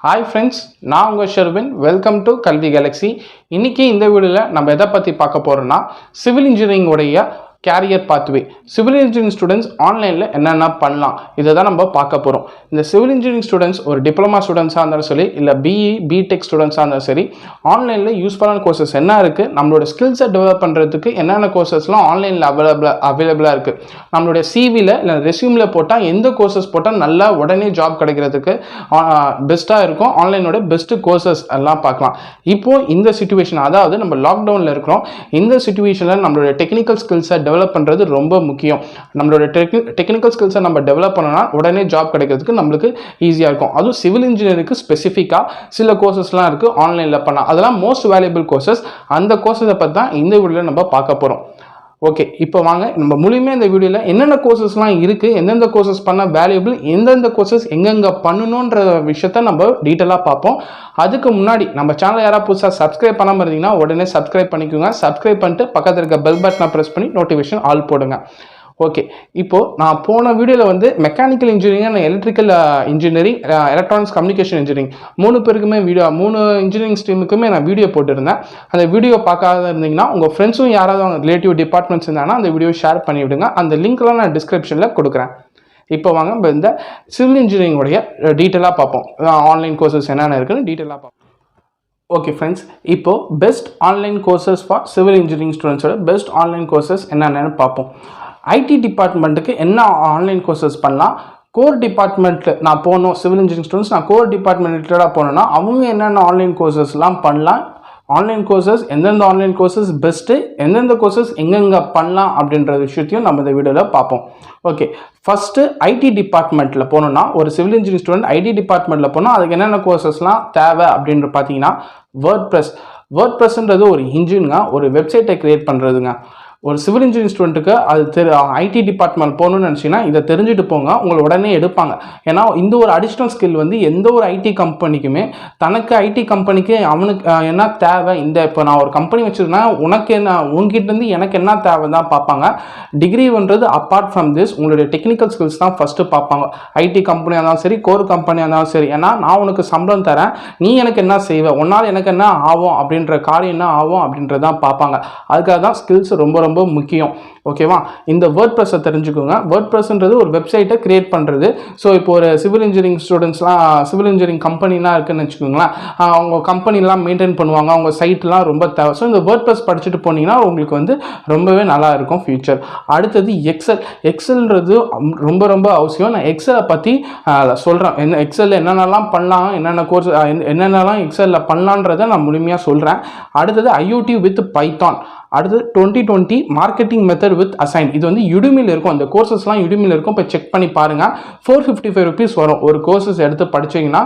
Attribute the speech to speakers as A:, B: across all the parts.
A: Hi friends, நான் உங்கள் Sherwin. Welcome to Kalvi Galaxy. இன்னைக்கு இந்த வீடியோவில் நம்ம எதை பற்றி பார்க்க போகிறோம்னா சிவில் இன்ஜினியரிங் உடைய career pathway. Civil engineering students ஆன்லைனில் என்னென்ன பண்ணலாம் இதை தான் நம்ம பார்க்க போகிறோம். இந்த சிவில் இன்ஜினியரிங் ஸ்டூடெண்ட்ஸ் ஒரு டிப்ளமா ஸ்டூடெண்ட்ஸாக இருந்தாலும் சரி, இல்லை பிஇ பிடெக் ஸ்டூடெண்ட்ஸாக இருந்தாலும் சரி, ஆன்லைனில் யூஸ்ஃபுல்லான கோர்சஸ் என்ன இருக்குது, நம்மளோட ஸ்கில்ஸை டெவலப் பண்ணுறதுக்கு என்னென்ன கோர்சஸ்லாம் ஆன்லைனில் அவைலபிளாக இருக்குது, நம்மளுடைய சிவியில் இல்லை ரெஸ்யூமில் போட்டால் எந்த கோர்சஸ் போட்டால் நல்லா உடனே ஜாப் கிடைக்கிறதுக்கு பெஸ்ட்டாக இருக்கும், ஆன்லைனோட பெஸ்ட்டு கோர்சஸ் எல்லாம் பார்க்கலாம். இப்போது இந்த சிச்சுவேஷன், அதாவது நம்ம லாக்டவுனில் இருக்கிறோம், இந்த சிச்சுவேஷனில் நம்மளோட டெக்னிக்கல் ஸ்கில்ஸை டெவலப் பண்ணுறது ரொம்ப முக்கியம். நம்மளோட டெக்னிக்கல் ஸ்கில்ஸை நம்ம டெவலப் பண்ணோம்னா உடனே ஜாப் கிடைக்கிறதுக்கு நம்மளுக்கு ஈஸியாக இருக்கும். அதுவும் சிவில் இன்ஜினியருக்கு ஸ்பெசிஃபிக்காக சில கோர்சஸ்லாம் இருக்குது ஆன்லைனில் பண்ணால், அதெல்லாம் மோஸ்ட் வேல்யூபிள் கோர்சஸ். அந்த கோர்சஸை பற்றி தான் இந்த வீடியோவில் நம்ம பார்க்க போகிறோம். ஓகே, இப்போ வாங்க நம்ம முழுமையாக இந்த வீடியோவில் என்னென்ன கோர்சஸ்லாம் இருக்குது, எந்தெந்த கோர்சஸ் பண்ணால் வேல்யூபிள், எந்தெந்த கோர்சஸ் எங்கெங்கே பண்ணணுன்ற விஷயத்த நம்ம டீட்டெயிலாக பார்ப்போம். அதுக்கு முன்னாடி நம்ம சேனலை யாராவது புதுசாக சப்ஸ்கிரைப் பண்ணாமல் இருந்தீங்கன்னா உடனே சப்ஸ்கிரைப் பண்ணிக்கோங்க. சப்ஸ்கிரைப் பண்ணிட்டு பக்கத்தில் இருக்க பெல் பட்டனை ப்ரெஸ் பண்ணி நோட்டிஃபிகேஷன் ஆல் போடுங்க. ஓகே, இப்போது நான் போன வீடியோவில் வந்து mechanical engineering and electrical engineering, electronics communication engineering மூணு பேருக்குமே மூணு இன்ஜினியரிங் ஸ்ட்ரீமுக்குமே நான் வீடியோ போட்டிருந்தேன். அந்த வீடியோ பார்க்காத இருந்தீங்கன்னா உங்கள் ஃப்ரெண்ட்ஸும் யாராவது அவங்க ரிலேட்டிவ் டிபார்ட்மெண்ட்ஸ் இருந்தாங்கன்னா அந்த வீடியோ ஷேர் பண்ணிவிடுங்க. அந்த லிங்க்லாம் நான் டிஸ்கிரிப்ஷனில் கொடுக்குறேன். இப்போ வாங்க நம்ம இந்த சிவில் இன்ஜினியரிங்கோடைய டீட்டெயிலாக பார்ப்போம். ஆன்லைன் கோர்சஸ் என்னென்ன இருக்குன்னு டீட்டெயிலாக பார்ப்போம். ஓகே ஃப்ரெண்ட்ஸ், இப்போது best online courses for civil engineering ஸ்டூடெண்ட்ஸோட பெஸ்ட் ஆன்லைன் கோர்சஸ் என்னென்னு பார்ப்போம். ஐடி டிபார்ட்மெண்ட்டுக்கு என்ன ஆன்லைன் கோர்சஸ் பண்ணலாம், கோர் டிபார்ட்மெண்ட்டில் நான் போகணும், சிவில் இன்ஜினியரிங் ஸ்டூடெண்ட்ஸ் நான் கோர் டிபார்ட்மெண்ட் ரிலேட்டடாக போனோன்னா அவங்க என்னென்ன ஆன்லைன் கோர்சஸ்லாம் பண்ணலாம், ஆன்லைன் கோர்சஸ் எந்தெந்த ஆன்லைன் கோர்சஸ் பெஸ்ட்டு, எந்தெந்த கோர்சஸ் எங்கெங்கே பண்ணலாம் அப்படின்ற விஷயத்தையும் நம்ம இந்த வீடியோவில் பார்ப்போம். ஓகே, ஃபஸ்ட்டு ஐடி டிபார்ட்மெண்ட்டில் போனோன்னா, ஒரு சிவில் இன்ஜினியரிங் ஸ்டூடெண்ட் ஐடி டிபார்ட்மெண்ட்டில் போனால் அதுக்கு என்னென்ன கோர்சஸ்லாம் தேவை அப்படின்னு பார்த்தீங்கன்னா, வேர்ட்ப்ரெஸ்ன்றது ஒரு இன்ஜினுங்க, ஒரு வெப்சைட்டை க்ரியேட் பண்ணுறதுங்க. ஒரு சிவில் இன்ஜினியரிங் ஸ்டூடெண்ட்டுக்கு அது ஐடி டிபார்ட்மெண்ட் போகணுன்னு நினச்சிங்கன்னா இதை தெரிஞ்சுட்டு போங்க, உங்களை உடனே எடுப்பாங்க. ஏன்னா இந்த ஒரு அடிஷ்னல் ஸ்கில் வந்து எந்த ஒரு ஐடி கம்பெனிக்குமே தனக்கு ஐடி கம்பெனிக்கு அவனுக்கு என்ன தேவை, இந்த இப்போ நான் ஒரு கம்பெனி வச்சுருக்கேன்னா உனக்கு என்ன, உங்ககிட்டேருந்து எனக்கு என்ன தேவை தான் பார்ப்பாங்க. டிகிரின்றது அப்பார்ட் ஃப்ரம் திஸ் உங்களுடைய டெக்னிக்கல் ஸ்கில்ஸ் தான் ஃபஸ்ட்டு பார்ப்பாங்க. ஐடி கம்பெனியாக இருந்தாலும் சரி, கோர் கம்பெனியாக இருந்தாலும் சரி. ஏன்னா நான் உனக்கு சம்பளம் தரேன், நீ எனக்கு என்ன செய்வே, உன்னால் எனக்கு என்ன ஆகும் அப்படின்ற காரியம் என்ன ஆகும் அப்படின்றதான் பார்ப்பாங்க. அதுக்காக தான் ஸ்கில்ஸ் ரொம்ப ரொம்ப முக்கியம். ஓகேவா, இந்த வேர்ட்ப்ரெஸ்ஸை தெரிஞ்சுக்கோங்க. வேர்ட்ப்ரெஸ்ன்றது ஒரு வெப்சைட்டை கிரியேட் பண்ணுறது. ஸோ இப்போ ஒரு சிவில் இன்ஜினியரிங் ஸ்டூடெண்ட்ஸ்லாம் சிவில் இன்ஜினியரிங் கம்பெனிலாம் இருக்குன்னு வச்சுக்கோங்களேன், அவங்க கம்பெனிலாம் மெயின்டைன் பண்ணுவாங்க, அவங்க சைட்லாம் ரொம்ப தேவை. ஸோ இந்த வேர்ட்ப்ரெஸ் படிச்சுட்டு போனீங்கன்னா உங்களுக்கு வந்து ரொம்பவே நல்லா இருக்கும் ஃபியூச்சர். அடுத்தது எக்ஸல்ன்றது ரொம்ப ரொம்ப அவசியம். நான் எக்ஸலை பற்றி சொல்கிறேன், எக்ஸலில் என்னென்னலாம் பண்ணலாம், என்னென்ன கோர்ஸ் என்னென்னலாம் எக்ஸலில் பண்ணலான்றதை நான் முழுமையாக சொல்கிறேன். அடுத்தது ஐஓடி வித் பைத்தான். அடுத்து 2020 மார்க்கெட்டிங் மெத்தட் வித் அசைன். இது வந்து யுடிமியில் இருக்கும், அந்த கோர்சஸ்லாம் யுடிமியில் இருக்கும், இப்போ செக் பண்ணி பாருங்கள். 455 ருபீஸ் வரும் ஒரு கோர்சஸ் எடுத்து படிச்சிங்கன்னா.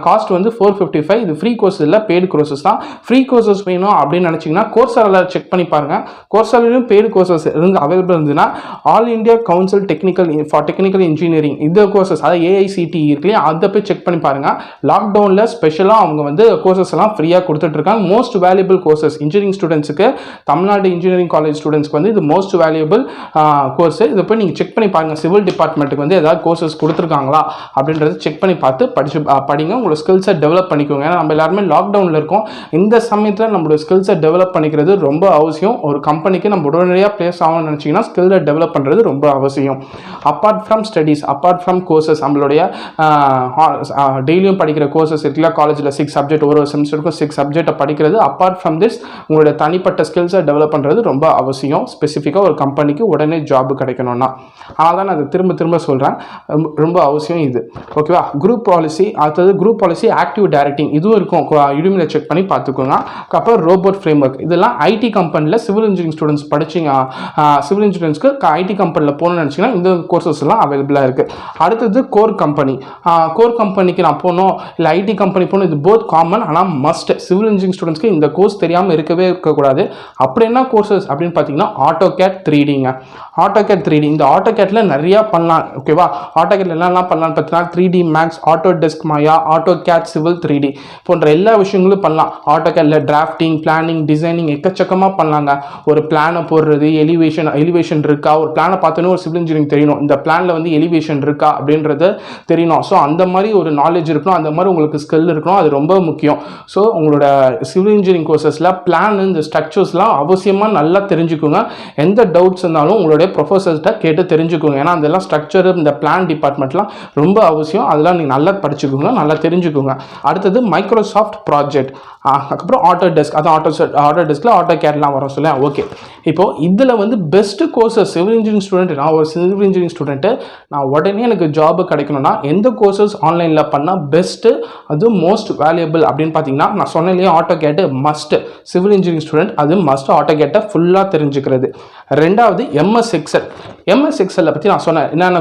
A: காஸ்ட் வந்து 455. இது ஃப்ரீ கோர்ஸ் இல்லை, பெய்டு கோர்சஸ் தான். ஃப்ரீ கோர்சஸ் வேணும் அப்படின்னு நினச்சிங்கன்னா கோர்ஸரில் செக் பண்ணி பாருங்கள். கோர்ஸரிலும் பெய்டு கோர்சஸ் அவைலபிள் இருந்ததுன்னா all India council technical engineering இந்த கோர்சஸ், அதாவது ஏஐசிடி இருக்குல்லையா, அதை போய் செக் பண்ணி பாருங்கள். லாக்டவுனில் ஸ்பெஷலாக அவங்க வந்து கோர்சஸ் எல்லாம் ஃப்ரீயாக கொடுத்துட்ருக்காங்க. மோஸ்ட் வேல்யூபிள் கோர்சஸ் இன்ஜினியரிங் ஸ்டூடெண்ட்ஸுக்கு, தமிழ்நாடு இன்ஜினியரிங் காலேஜ் ஸ்டூடெண்ட்ஸ்க்கு வந்து இது மோஸ்ட் வேல்யூபிள் கோர்ஸ். இதை போய் நீங்கள் செக் பண்ணி பாருங்கள். சிவில் டிபார்ட்மெண்ட்டுக்கு வந்து ஏதாவது கோர்சஸ் கொடுத்துருக்காங்களா அப்படின்றத செக் பண்ணி பார்த்து படிங்க. உங்களோட ஸ்கில்ஸை டெவலப் பண்ணிக்கோங்க. ஏன்னா நம்ம எல்லாருமே லாக்டவுனில் இருக்கோம். இந்த சமயத்தில் நம்மளோட ஸ்கில்ஸை டெவலப் பண்ணிக்கிறது ரொம்ப அவசியம். ஒரு கம்பெனிக்கு நம்ம உடனடியாக பிளேஸ் ஆகணும்னு நினச்சிங்கன்னா ஸ்கில்ஸை டெவலப் பண்ணுறது ரொம்ப அவசியம். Apart from studies, apart from courses, நம்மளுடைய டெய்லியும் படிக்கிற கோர்சஸ் இருக்குல்ல, காலேஜில் 6 சப்ஜெக்ட், ஒரு செமஸ்டருக்கும் 6 சப்ஜெக்டை படிக்கிறது. அப்பார்ட் ஃப்ரம் திஸ் உங்களுடைய தனிப்பட்ட ஸ்கில்ஸை டெவலப் பண்ணுறது ரொம்ப அவசியம். ஸ்பெசிஃபிக்காக ஒரு கம்பெனிக்கு உடனே ஜாப் கிடைக்கணும்னா. ஆனால் தான் நான் அதை திரும்ப சொல்கிறேன், ரொம்ப அவசியம் இது. ஓகேவா, குரூப் பாலிசி. அடுத்தது குரூப் பாலிசி ஆக்டிவ் டைரக்டிங், இதுவும் இருக்கும், யுடிமியில் செக் பண்ணி பார்த்துக்கோங்க. அப்புறம் ரோபோட் ஃப்ரேம் ஒர்க், இதெல்லாம் ஐடி கம்பெனியில் சிவில் இன்ஜினியரிங் ஸ்டூடெண்ட்ஸ் படிச்சிங்க, சிவில் இன்ஜினியரிங்ஸ்க்கு ஐடி கம்பெனியில் போகணும்னு நினச்சிங்கன்னா இந்த கோர்சஸ் எல்லாம் அவைலபிளாக இருக்குது. அடுத்தது கோர் கம்பெனி. கோர் கம்பெனிக்கு நான் போகணும் இல்லை ஐடி கம்பெனி போகணும், இது போத் காமன். ஆனால் மஸ்ட் சிவில் இன்ஜினியரிங் ஸ்டூடெண்ட்ஸ்க்கு இந்த கோர்ஸ் தெரியாமல் இருக்கவே இருக்கக்கூடாது. அப்படி அப்புறம் என்ன கோர்சஸ் அப்படின்னு பார்த்தீங்கன்னா AutoCAD 3Dங்க. AutoCAD 3D, இந்த AutoCADல நிறையா பண்ணலாம். ஓகேவா, AutoCADல என்னெல்லாம் பண்ணலாம்னு பார்த்தீங்கன்னா 3D Max, Autodesk Maya, AutoCAD Civil 3D போன்ற எல்லா விஷயங்களும் பண்ணலாம். AutoCADல டிராஃப்டிங், பிளானிங், டிசைனிங் எக்கச்சக்கமாக பண்ணலாங்க. ஒரு பிளானை போடுறது, எலிவேஷன் இருக்கா, ஒரு பிளானை பார்த்தோன்னே ஒரு சிவில் இன்ஜினியரிங் தெரியணும், இந்த பிளானில் வந்து எலிவேஷன் இருக்கா அப்படின்றது தெரியணும். ஸோ அந்த மாதிரி ஒரு நாலேஜ் இருக்கணும், அந்த மாதிரி உங்களுக்கு ஸ்கில் இருக்கணும், அது ரொம்ப முக்கியம். ஸோ உங்களோட சிவில் இன்ஜினியரிங் கோர்சஸில் பிளான், இந்த ஸ்ட்ரக்சர்ஸ்லாம் அவசியமாக நல்லா தெரிஞ்சுக்கோங்க. எந்த டவுட்ஸ் இருந்தாலும் உங்களுடைய ப்ரொஃபஸர்கிட்ட கேட்டு தெரிஞ்சுக்கோங்க. ஏன்னா அதெல்லாம் ஸ்ட்ரக்சர், இந்த பிளான் டிபார்ட்மெண்ட்லாம் ரொம்ப அவசியம். அதெல்லாம் நீங்கள் நல்லா படிச்சுக்கோங்க, நல்லா தெரிஞ்சுக்கோங்க. அடுத்தது மைக்ரோசாஃப்ட் ப்ராஜெக்ட், அதுக்கப்புறம் ஆட்டோடெஸ்க், அது ஆட்டோடெஸ்கில் AutoCADலாம் வரும் சொல்ல. ஓகே, இப்போது இதில் வந்து best courses civil engineering student, நான் ஒரு சிவில் இன்ஜினியரிங் ஸ்டூடெண்ட்டு, நான் உடனே எனக்கு ஜாபு கிடைக்கணும்னா எந்த கோர்சஸ் ஆன்லைனில் பண்ணால் பெஸ்ட்டு, அது மோஸ்ட் வேல்யூபிள் அப்படின்னு பார்த்தீங்கன்னா, நான் சொன்னேன் இல்லையா, AutoCAD must. Civil engineering student அது மஸ்ட் AutoCAD ஃபுல்லாக தெரிஞ்சுக்கிறது. ரெண்டாவது MS Excel. MS Excel பற்றி நான் சொன்னேன், என்னென்ன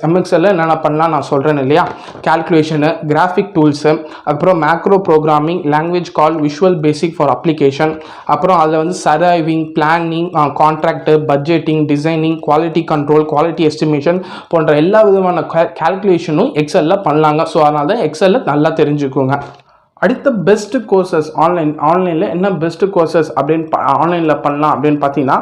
A: MS Excel என்னென்ன பண்ணலாம் நான் சொல்கிறேன் இல்லையா. கால்குலேஷனு, கிராஃபிக் டூல்ஸு, அப்புறம் macro programming, language call Visual Basic for application, அப்புறம் அதில் வந்து surviving, planning, contract, budgeting, designing, quality control, quality estimation போன்ற எல்லா விதமான கால்குலேஷனும் எக்ஸலில் பண்ணலாங்க. ஸோ அதனால தான் எக்ஸலில் நல்லா தெரிஞ்சுக்கோங்க. அடுத்த பெஸ்ட்டு கோர்சஸ் ஆன்லைனில் என்ன பெஸ்ட்டு கோர்சஸ் அப்படின்னு ஆன்லைனில் பண்ணலாம் அப்படின்னு பார்த்தீங்கன்னா,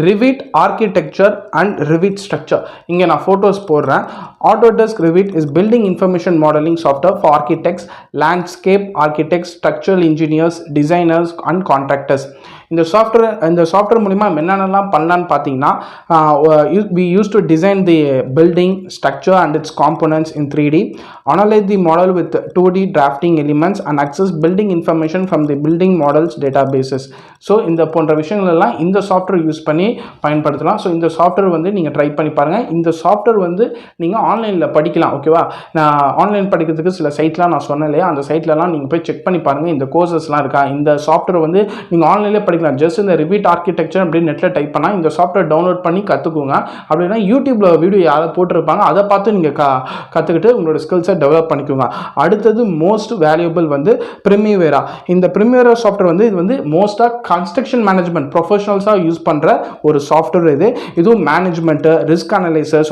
A: Revit architecture and Revit structure. இங்கே நான் ஃபோட்டோஸ் போடுறேன். Autodesk Revit is building information modeling software for architects, landscape architects, structural engineers, designers and contractors. இந்த சாஃப்ட்வேர் மூலிமா என்னென்னலாம் பண்ணலான்னு பார்த்தீங்கன்னா, we used to design the building structure and its components in 3D, analyze the model with 2D drafting elements and access building information from the building models databases. So இந்த போன்ற விஷயங்கள் எல்லாம் இந்த சாஃப்ட்வேர் யூஸ் பண்ணி பயன்படுத்தலாம். So இந்த software வந்து நீங்கள் ட்ரை பண்ணி பாருங்கள். இந்த சாஃப்ட்வேர் வந்து நீங்கள் ஆன்லைனில் படிக்கலாம். ஓகேவா, நான் ஆன்லைன் படிக்கிறதுக்கு சில சைட்லாம் நான் சொன்னேன் இல்லையா, அந்த சைட்லலாம் நீங்கள் போய் செக் பண்ணி பாருங்கள், இந்த கோர்சஸ்லாம் இருக்கா. இந்த சாஃப்ட்வேர் வந்து நீங்கள் ஆன்லைனில் படிக்கலாம். ஜஸ்ட் இந்த ரிவிட் ஆர்கிடெக்சர் அப்படின்னு நெட்டில் டைப் பண்ணால் இந்த சாஃப்ட்வேர் டவுன்லோட் பண்ணி கற்றுக்குங்க. அப்படின்னா யூடியூப்பில் வீடியோ யாரை போட்டிருப்பாங்க, அதை பார்த்து நீங்கள் கற்றுக்கிட்டு உங்களோட ஸ்கில்ஸை டெவலப் பண்ணிக்கோங்க. அடுத்தது மோஸ்ட் வேல்யூபிள் வந்து பிரிமிவேரா. இந்த பிரிமிவேரா சாஃப்ட்வேர் வந்து இது வந்து மோஸ்ட்டாக கன்ஸ்ட்ரக்ஷன் மேனேஜ்மெண்ட் ப்ரொஃபஷனல்ஸாக யூஸ் பண்ணுற ஒரு சாஃப்ட்வேர். இதுவும் management, risk analysis,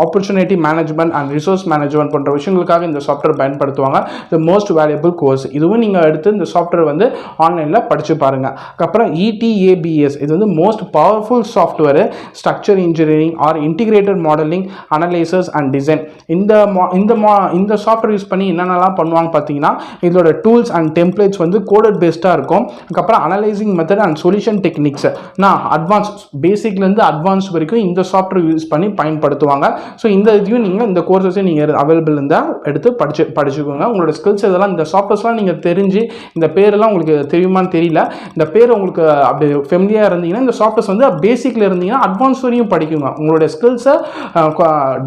A: opportunity management and resource management போன்ற விஷயங்களுக்காக இந்த சாஃப்ட்வேர் பயன்படுத்துவாங்க. இது மோஸ்ட் வேல்யூபிள் கோர்ஸ். இதுவும் நீங்கள் எடுத்து இந்த சாஃப்ட்வேர் வந்து ஆன்லைனில் படித்து பாருங்கள். அப்புறம் ETABS, இது வந்து most powerful software structure engineering or integrated modelling, analysis and design. இந்த சாஃப்ட்வேர் யூஸ் பண்ணி என்னென்னலாம் பண்ணுவாங்க பார்த்தீங்கன்னா, இதோட டூல்ஸ் அண்ட் டெம்ப்ளேட்ஸ் வந்து கோடட் பேஸ்டாக இருக்கும். அதுக்கப்புறம் analysing method and solution techniques, நான் அட்வான்ஸ் பேசிக்லேருந்து அட்வான்ஸ் வரைக்கும் இந்த சாஃப்ட்வேர் யூஸ் பண்ணி பயன்படுத்துவாங்க. ஸோ இந்த இதையும் நீங்கள் இந்த கோர்சஸையும் நீங்கள் அவைலபிள் இருந்தால் எடுத்து படிச்சுக்கோங்க. உங்களோட ஸ்கில்ஸ் இதெல்லாம், இந்த சாஃப்ட்வேர்ஸ்லாம் நீங்கள் தெரிஞ்சு, இந்த பேரெல்லாம் உங்களுக்கு தெரியுமான்னு தெரியல, இந்த பேர் உங்களுக்கு அப்படி ஃபெமிலியாக இருந்தீங்கன்னா இந்த சாஃப்ட்வேர்ஸ் வந்து பேசிக்கில் இருந்தீங்கன்னா அட்வான்ஸ் வரையும் படிக்குங்க. உங்களுடைய ஸ்கில்ஸை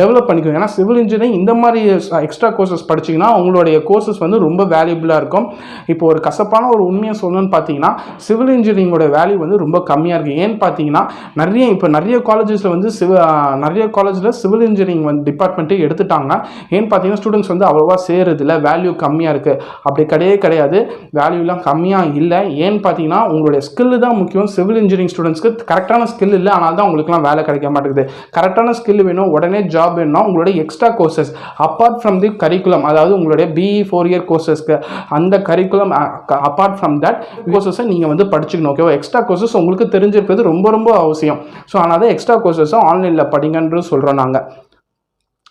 A: டெவலப் பண்ணிக்கோங்க. ஏன்னா சிவில் இன்ஜினியரிங் இந்த மாதிரி எக்ஸ்ட்ரா கோர்சஸ் படிச்சிங்கன்னா உங்களுடைய கோர்சஸ் வந்து ரொம்ப வேல்யூபிளாக இருக்கும். இப்போ ஒரு கசப்பான ஒரு உண்மையை சொல்லணும்னு பார்த்தீங்கன்னா, சிவில் இன்ஜினியரிங்கோட வேல்யூ வந்து ரொம்ப கம்மியாக இருக்குது. ஏன்னு பார்த்தீங்கன்னா, நிறைய காலேஜஸில் வந்து சிவில் இன்ஜினியரிங் வந்து டிபார்ட்மெண்ட்டே எடுத்துட்டாங்க. ஏன்னு பார்த்தீங்கன்னா, ஸ்டூடெண்ட்ஸ் வந்து அவ்வளோவா சேருதில்ல, வேல்யூ கம்மியாக இருக்குது. அப்படி கிடையாது, வேல்யூலாம் கம்மியாக இல்லை. ஏன்னு பார்த்தீங்கன்னா, உங்களுடைய ஸ்கில்லு தான் முக்கியம். சிவில் இன்ஜினியரிங் ஸ்டூடெண்ட்ஸ்க்கு கரெக்டான ஸ்கில் இல்லை, ஆனால் தான் உங்களுக்குலாம் வேலை கிடைக்க மாட்டேங்குது. கரெக்டான ஸ்கில் வேணும், உடனே ஜாப் வேணும்னா உங்களுடைய extra courses apart from the curriculum, அதாவது உங்களுடைய BE 4 இயர் கோர்சஸ்க்கு அந்த கரிக்குலம் அப்பார்ட் ஃப்ரம் தட் கோர்சஸை நீங்கள் வந்து படிச்சுக்கணும். ஓகேவா, எக்ஸ்ட்ரா கோர்சஸ் உங்களுக்கு தெரிஞ்சிருக்கிறது ரொம்ப ரொம்ப அவசியம். ஸோ அதனால தான் எக்ஸ்ட்ரா கோர்சஸும் ஆன்லைனில் படிங்கன்னு சொல்கிறோம் நாங்கள்.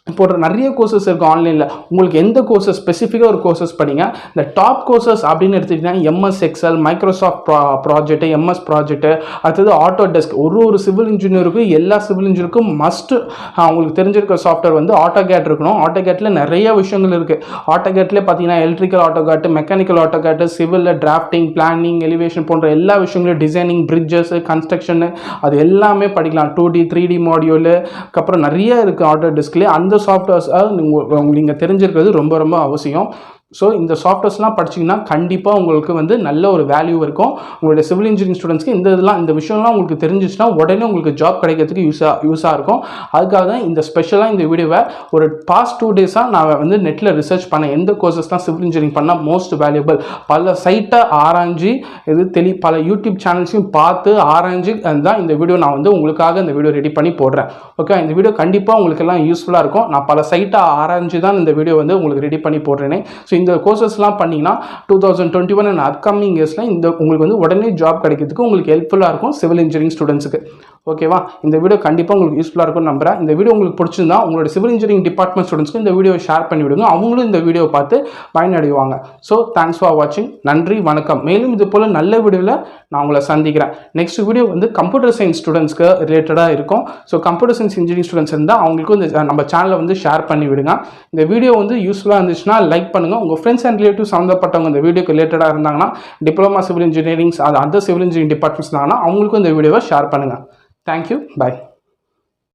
A: இப்போ நிறைய கோர்சஸ் இருக்குது ஆன்லைனில். உங்களுக்கு எந்த கோர்சஸ் ஸ்பெசிஃபிக்காக ஒரு கோர்சஸ் படிங்க. இந்த டாப் கோர்சஸ் அப்படின்னு எடுத்துக்கிட்டிங்கன்னா MS Excel, Microsoft project, MS project, அடுத்தது ஆட்டோடெஸ்க். ஒரு சிவில் இன்ஜினியருக்கும் எல்லா சிவில் இன்ஜினியருக்கும் மஸ்ட் உங்களுக்கு தெரிஞ்சிருக்க சாஃப்ட்வேர் வந்து AutoCAD இருக்கணும். AutoCADல நிறைய விஷயங்கள் இருக்குது. AutoCADலேயே பார்த்தீங்கன்னா எலக்ட்ரிக்கல் AutoCAD, மெக்கானிக்கல் AutoCAD, சிவிலில் டிராஃப்டிங், பிளானிங், எலிவேஷன் போன்ற எல்லா விஷயங்களும், டிசைனிங், பிரிட்ஜஸ், கன்ஸ்ட்ரக்ஷனு, அது எல்லாமே படிக்கலாம். 2D 3D மாடியூலு, அதுக்கப்புறம் நிறைய இருக்குது ஆட்டோடெஸ்க்லேயே. அந்த சாஃப்ட்வேர்ஸ் நீங்கள் தெரிஞ்சிருக்கிறது ரொம்ப ரொம்ப அவசியம். ஸோ இந்த சாஃப்ட்வேர்ஸ்லாம் படிச்சிங்கன்னா கண்டிப்பாக உங்களுக்கு வந்து நல்ல ஒரு வேல்யூ இருக்கும். உங்களுடைய சிவில் இன்ஜினியரிங் ஸ்டூடெண்ட்ஸ்க்கு இந்த விஷயம்லாம் உங்களுக்கு தெரிஞ்சிச்சுன்னா உடனே உங்களுக்கு ஜாப் கிடைக்கிறதுக்கு யூஸாக இருக்கும். அதுக்காக தான் இந்த ஸ்பெஷலாக இந்த வீடியோவை ஒரு பாஸ்ட் 2 டேஸாக நான் வந்து நெட்டில் ரிசர்ச் பண்ணேன். எந்த கோர்சஸ்லாம் சிவில் இன்ஜினியரிங் பண்ணால் மோஸ்ட் வேல்யூபிள், பல சைட்டை ஆராய்ஞ்சி பல யூடியூப் சேனல்ஸையும் பார்த்து ஆராய்ஞ்சி தான் இந்த வீடியோ நான் வந்து உங்களுக்காக இந்த வீடியோ ரெடி பண்ணி போடுறேன். ஓகே, இந்த வீடியோ கண்டிப்பாக உங்களுக்கு எல்லாம் யூஸ்ஃபுல்லாக இருக்கும். நான் பல சைட்டை ஆராய்ஞ்சி தான் இந்த வீடியோ வந்து உங்களுக்கு ரெடி பண்ணி போடுறேனே. ஸோ இந்த கோர்சஸ்லாம் பண்ணிங்கன்னா 2021 அண்ட் அப்கமிங் இயர்ஸில் உங்களுக்கு வந்து உடனே ஜாப் கிடைக்கிறதுக்கு உங்களுக்கு ஹெல்ப்ஃபுல்லாக இருக்கும் சிவில் இன்ஜினியரிங் ஸ்டூடெண்ட்ஸுக்கு. ஓகேவா, இந்த வீடியோ கண்டிப்பாக உங்களுக்கு யூஸ்ஃபுல்லாக இருக்கும்னு நம்புறேன். இந்த வீடியோ உங்களுக்கு பிடிச்சிருந்தா உங்களோட சிவில் இன்ஜினியரிங் டிபார்ட்மெண்ட் ஸ்டூடெண்ட்ஸ்க்கு இந்த வீடியோ ஷேர் பண்ணி விடுங்க. அவங்களும் இந்த வீடியோ பார்த்து பயனடைவாங்க. ஸோ தேங்க்ஸ் ஃபார் வாட்சிங். நன்றி, வணக்கம். மேலும் இது போல் நல்ல வீடியோவில் நான் உங்களை சந்திக்கிறேன். நெக்ஸ்ட் வீடியோ வந்து கம்ப்யூட்டர் சயின்ஸ் ஸ்டூடெண்ட்ஸ்க்கு ரிலேட்டடாக இருக்கும். So computer science engineering students இருந்தால் அவங்களுக்கும் இந்த நம்ம சேனலை வந்து ஷேர் பண்ணி விடுங்க. இந்த வீடியோ வந்து யூஸ்ஃபுல்லாக இருந்துச்சுன்னா லைக் பண்ணுங்கள். உங்கள் ஃப்ரெண்ட்ஸ் அண்ட் ரிலேட்டிவ் சம்மந்தப்பட்டவங்க இந்த வீடியோக்கு ரிலேட்டடாக இருந்தாங்கன்னா, டிப்ளமா சிவில் இன்ஜினியரிங்ஸ் அந்த சிவில் இன்ஜினியரிங் டிபார்ட்மெண்ட்ஸ் இருந்தாங்கன்னா அவங்களுக்கும் இந்த வீடியோவை ஷேர் பண்ணுங்கள். Thank you. Bye.